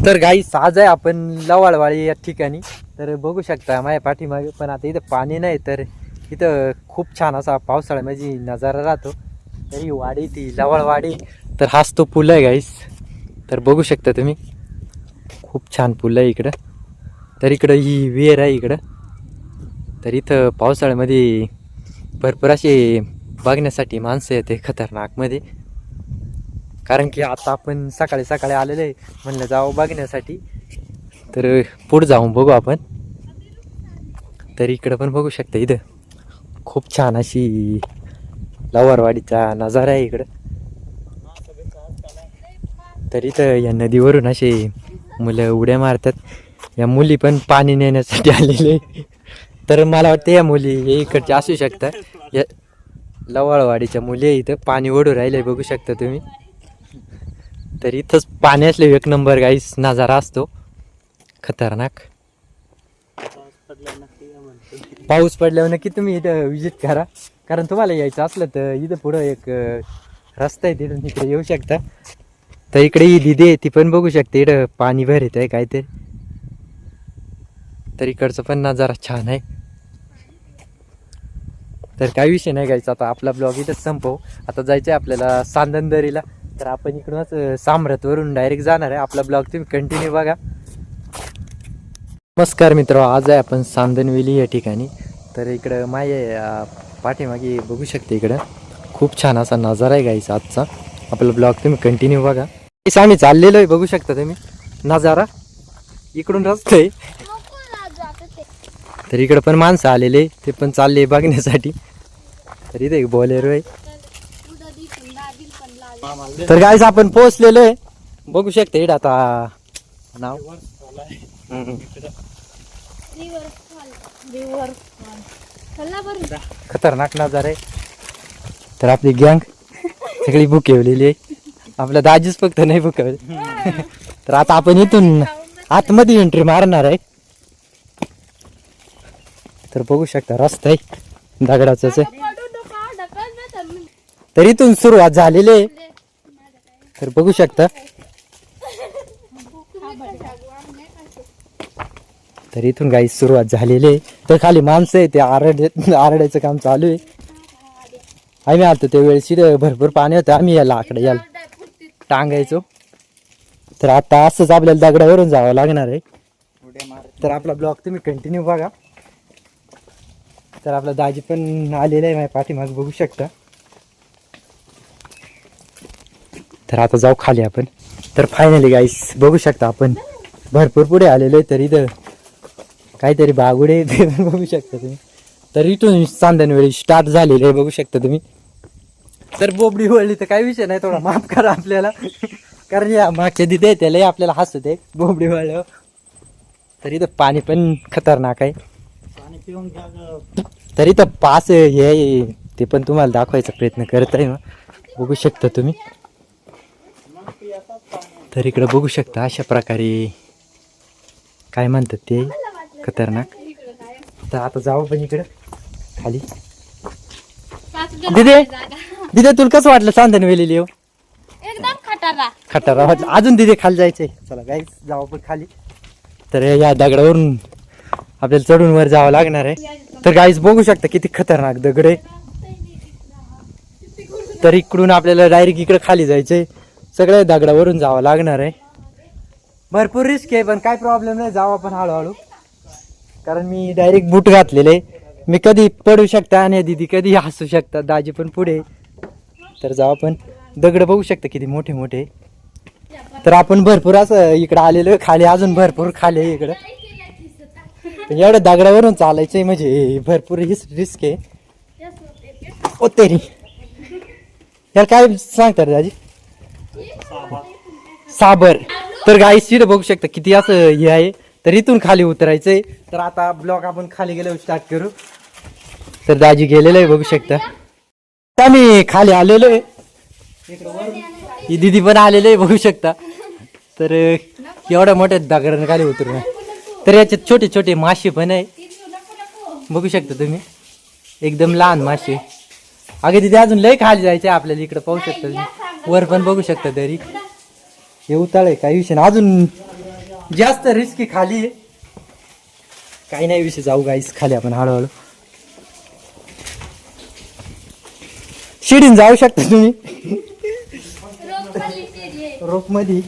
तर गाईस आज आहे आपण लवाळवाडी या ठिकाणी. तर बघू शकता माझ्या पाठीमागे, पण आता इथं पाणी नाही, तर इथं खूप छान असा पावसाळ्यामध्ये नजारा राहतो. तर ही वाडी ती लवाळवाडी, तर हाच तो पूल आहे गाईस. तर बघू शकता तुम्ही, खूप छान पूल आहे इकडं. तर इकडं ही विहीर आहे इकडं. तर इथं पावसाळ्यामध्ये भरपूर असे बघण्यासाठी माणसं येते खतरनाकमध्ये, कारण की आता आपण सकाळी सकाळी आलेले आहे म्हणलं जावं बघण्यासाठी. तर पुढं जाऊन बघू आपण. तर इकडं पण बघू शकता, इथं खूप छान अशी लवारवाडीचा नजारा आहे इकडं. तर इथं या नदीवरून असे मुलं उड्या मारतात. या मुली पण पाणी नेण्यासाठी आलेले. तर मला वाटतं या मुली हे इकडच्या असू शकतात. या लवाळवाडीच्या मुली इथं पाणी ओढू राहिले, बघू शकता तुम्ही. तर इथंच पाणी असले एक नंबर गाईस नजारा असतो खतरनाक. पाऊस पडल्यावर नक्की तुम्ही इथं विजिट करा, कारण तुम्हाला यायचं असलं तर इथं पुढं एक रस्ता आहे, तिथून इकडे येऊ शकता. तर इकडे ही दिदी आहे, ती पण बघू शकते इकडं पाणी भरत आहे काहीतरी. तर इकडचं पण नजारा छान आहे. तर काही विषय नाही गायचा, आता आपला ब्लॉग इथंच संपवू. आता जायचं आहे आपल्याला सांदनदरीला. तर आपण इकडूनच सामरतवरून डायरेक्ट जाणार आहे. आपला ब्लॉग तुम्ही कंटिन्यू बघा. नमस्कार मित्र, आज आहे आपण सांदनवेली या ठिकाणी. तर इकडं माझ्या पाठीमागे बघू शकते, इकडं खूप छान असा नजारा आहे गाईचा आजचा. आपला ब्लॉग तुम्ही कंटिन्यू बघा. आम्ही चाललेलो आहे, बघू शकता तुम्ही नजारा. इकडून रस्ता आहे, तर इकडं पण माणसं आलेले, ते पण चालले बघण्यासाठी. तर इथे एक बोलेरो आहे. तर गाईस आपण पोहोचलेलो आहे, बघू शकता इकडं आता नाव खतरनाक नजारा आहे. तर आपली गँग सगळी बुकवलेली आहे, आपल्या दाजीच फक्त नाही बुकवले. तर आता आपण इथून आतमध्ये एंट्री मारणार आहे. तर बघू शकता रस्ता आहे दगडाचाच आहे. तर इथून सुरुवात झालेली आहे. तर बघू शकता, तर इथून गाई सुरुवात झालेली आहे. तर खाली माणसं आहे, ते आरडायचं काम चालू आहे. आम्ही आलतो त्यावेळेस भरपूर पाणी होतं, आम्ही याला आकडे टांगायचो. तर आता असंच आपल्याला दगडावरून जावं लागणार आहे. तर आपला ब्लॉग तुम्ही कंटिन्यू बघा. तर आपला दाजी पण आलेला आहे माझ्या पाठीमागे, बघू शकता. तर आता जाऊ खाली आपण. तर फायनली गाईस बघू शकता आपण भरपूर पुढे आलेलो आहे. तर इथं काहीतरी बागुडे ते बघू शकता तुम्ही. तर इथून चांदणवेळी स्टार्ट झालेली आहे, बघू शकता तुम्ही. तर बोबडी वळली तर काही विषय नाही, थोडा माफ करा आपल्याला, कारण या मागच्या तिथे त्याला आपल्याला हसत आहे बोबडी वळल्यावर. तर इथं पाणी पण खतरनाक आहे. तर इथं पास हे ते पण तुम्हाला दाखवायचा प्रयत्न करत आहे, बघू शकता तुम्ही. तर इकडं बघू शकता अशा प्रकारे काय म्हणतात ते खतरनाक. तर आता जाऊ पण इकडं खाली. दिदे तुला कसं वाटलं चांदणवेली येऊ? एकदम खटारा वाटलं. अजून दिदे खाली जायचंय, चला गाईस जाऊ पण खाली. तर या दगडावरून आपल्याला चढून वर जावं लागणार आहे. तर गाईस बघू शकता किती खतरनाक दगड आहे. तर इकडून आपल्याला डायरेक्ट इकडे खाली जायचंय, सगळ्या दगडावरून जावं लागणार आहे. भरपूर रिस्क आहे, पण काय प्रॉब्लेम नाही, जाऊ आपण हळूहळू. कारण मी डायरेक्ट बूट घातलेले, मी कधी पडू शकता आणि दीदी कधी हसू शकता, दाजी पण पुढे. तर जाऊ आपण. दगड बघू शकता किती मोठे मोठे. तर आपण भरपूर असं इकडं आलेलो, खाली अजून भरपूर खाली आहे इकडं. एवढ्या दगडावरून चालायचंय म्हणजे भरपूर रिस्क आहे. ओ तेरी यार काय सांगतात दाजी? साबर. तर गाई सीट बघू शकता किती असं हे आहे. तर इथून खाली उतरायचंय. तर आता ब्लॉग आपण खाली गेल्यावर स्टार्ट करू. तर दाजी गेलेलं आहे, बघू शकता. आम्ही खाली आलेलो आहे, ही दिदी पण आलेले आहे, बघू शकता. तर एवढ्या मोठ्या दगडाने खाली उतरून. तर याच्यात छोटे छोटे मासे पण आहे, बघू शकता तुम्ही, एकदम लहान मासे. अगे तिथे अजून लय खाली जायचे आपल्याला. इकडे पाहू शकता तुम्ही, वर पण बघू शकता. तरी हे उताळ आहे, काही विषय नाही. अजून जास्त रिस्की खाली आहे. काही नाही विषय, जाऊ गाईस खाली आपण हळूहळू. शिडीन जाऊ शकता तुम्ही रोप खाली शेरी आहे. रोप मध्ये.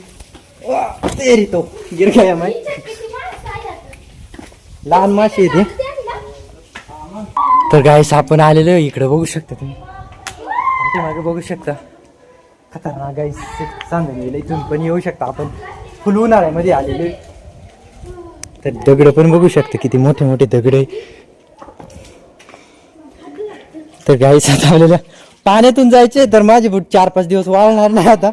तेरी तो गिर गया माय. किती माणसं आहेत. लहान माशी आहे ते. तर गाईस आपण आलेलो आहे इकडे, बघू शकता तुम्ही मागे बघू शकता. खतरनाक गाईस सांगून गेलं. इथून पण येऊ शकता आपण. फुल उन्हाळ्यामध्ये आलेलो आहे. तर दगड पण बघू शकता किती मोठे मोठे दगड आहे. तर गाईस आता आलेल्या पाण्यातून जायचे तर माझे बूट 4-5 दिवस वाळणार नाही आता.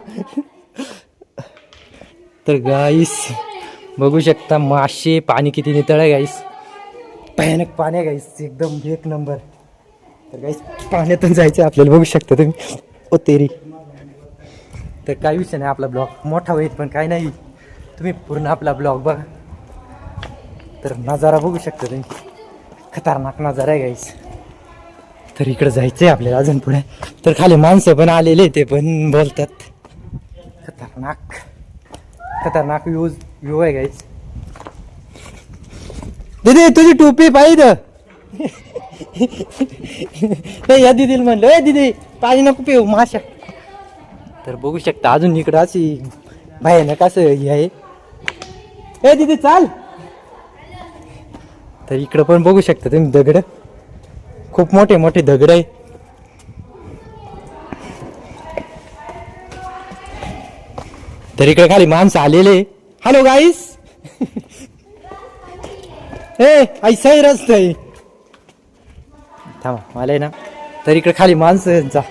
तर गाईस बघू शकता मासे, पाणी किती नितळ आहे गाईस. भयानक पाणी आहे गाईस, एकदम एक नंबर. तर गाईस पाण्यातून जायचं आपल्याला, बघू शकता तुम्ही. ओ तेरी. तर काही विषय नाही, आपला ब्लॉग मोठा होईल पण काही नाही, तुम्ही पूर्ण आपला ब्लॉग बघा. तर नजारा बघू शकता तुम्ही, खतरनाक नजारा आहे गाईस. तर इकडं जायचं आहे आपल्याला अजून पुढे. तर खाली माणसं पण आलेले, ते पण बोलतात. खतरनाक खतरनाक व्ह्यू आहे गाईस. दीदी तुझी टोपी पाहिजे. या दीदीला म्हणलं, ए दीदी पाणी नको पिऊ माशा. तर बघू शकता अजून इकडं अशी भयानक असं हे आहे. ए दीदी चाल. तर इकडं पण बघू शकता तुम्ही दगड, खूप मोठे मोठे दगड आहे. तर इकडे खाली माणसं आलेले. हॅलो गाईस. ए ऐसा ही रस्ता आहे. थांबा मला आहे ना. तर इकडे खाली माणसांचा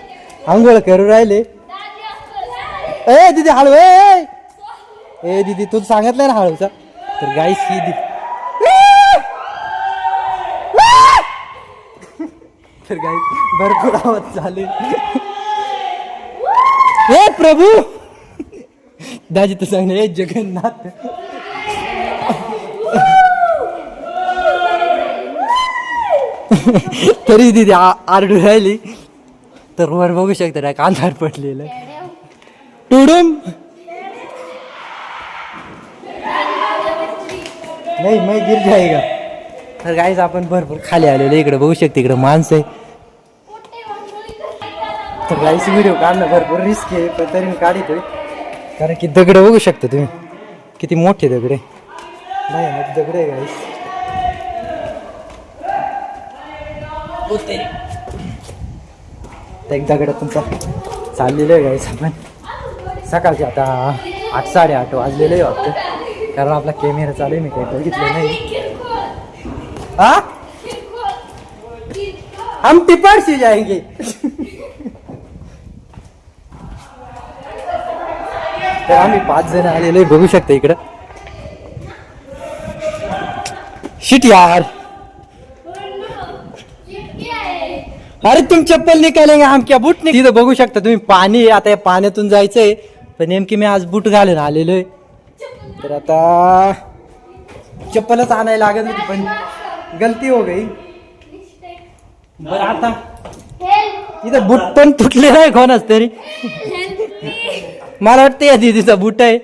आंघोळ करू राहिले. ए दीदी हळू. ए दीदी तू सांगितलंय ना हळूचा. तर गाईस ही दीदी. तर गाईस भरपूर आवाज चालू. ए प्रभू दाजी तर सांगणे जगन्नाथ. तरी दीदी आरडू राहिली. तर वर बघू शकता ना कांदार पडलेलं टुडुम. नाही मैं गिर जाएगा. तर गाईस आपण भरपूर खाली आलेलो इकडे बघू शकता. इकडे माणसं आहे. तर गाईस व्हिडिओ काढणं भरपूर रिस्क आहे पण तरी मी काढतोय, कारण की दगड बघू शकता तुम्ही किती मोठे दगड आहे. नाही दगड आहे गाईस. एक दगड तुमचा चाललेलं आहे गाईस. आपण सकाळचे आता 8-8:30 वाजलेलं आहे वाटतं, कारण आपला कॅमेरा चालू आहे. मी काही बघितलं नाही. हा हम टिप्पण से जाएंगे. तर आम्ही 5 जण आलेलो बघू शकता इकडं. शिट यार. अरे तुम चप्पल निकालेंगे हम क्या बूट नाही. तिथं बघू शकता तुम्ही पाणी आहे. आता या पाण्यातून जायचंय पण नेमकी मी आज बूट घालून आलेलो आहे. तर आता चप्पलच आणायला लागत होती पण गलती हो गई. बरं आता इथं बूट पण तुटले नाही कोणाच तरी. मला वाटतं या दीदीचा बूट आहे.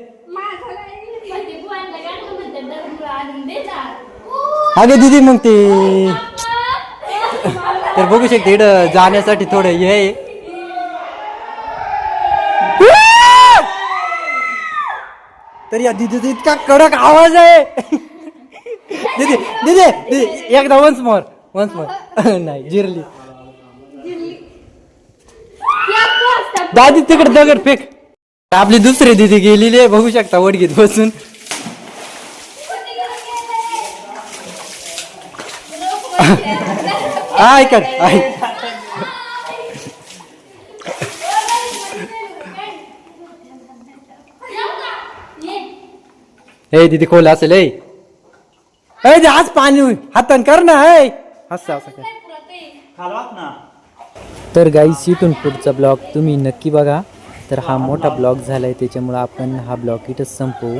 अगं दीदी मग ते तर बघू शकते इकडं जाण्यासाठी थोडं हे आहे. तर या दीदीचा इतका कडक आवाज आहे. दीदी दीदी दीदी एकदा वन्स मोर नाही जिरली. दादी तिकडे दगड फेक. आपली दुसरी दीदी गेलेली आहे बघू शकता वडगीत बसून. ऐक ए दीदी खोल असेल. आज पाणी हातान कर ना. असं असं कर. तर गाईस इथून पुढचा ब्लॉग तुम्ही नक्की बघा. तर हा मोठा ब्लॉग झाला आहे त्याच्यामुळं आपण हा ब्लॉग इथंच संपवू.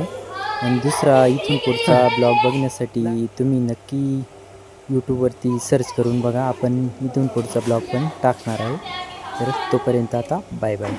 आणि दुसरा इथून पुढचा ब्लॉग बघण्यासाठी तुम्ही नक्की यूट्यूबवरती सर्च करून बघा. आपण इथून पुढचा ब्लॉग पण टाकणार आहे. तर तोपर्यंत आता बाय बाय.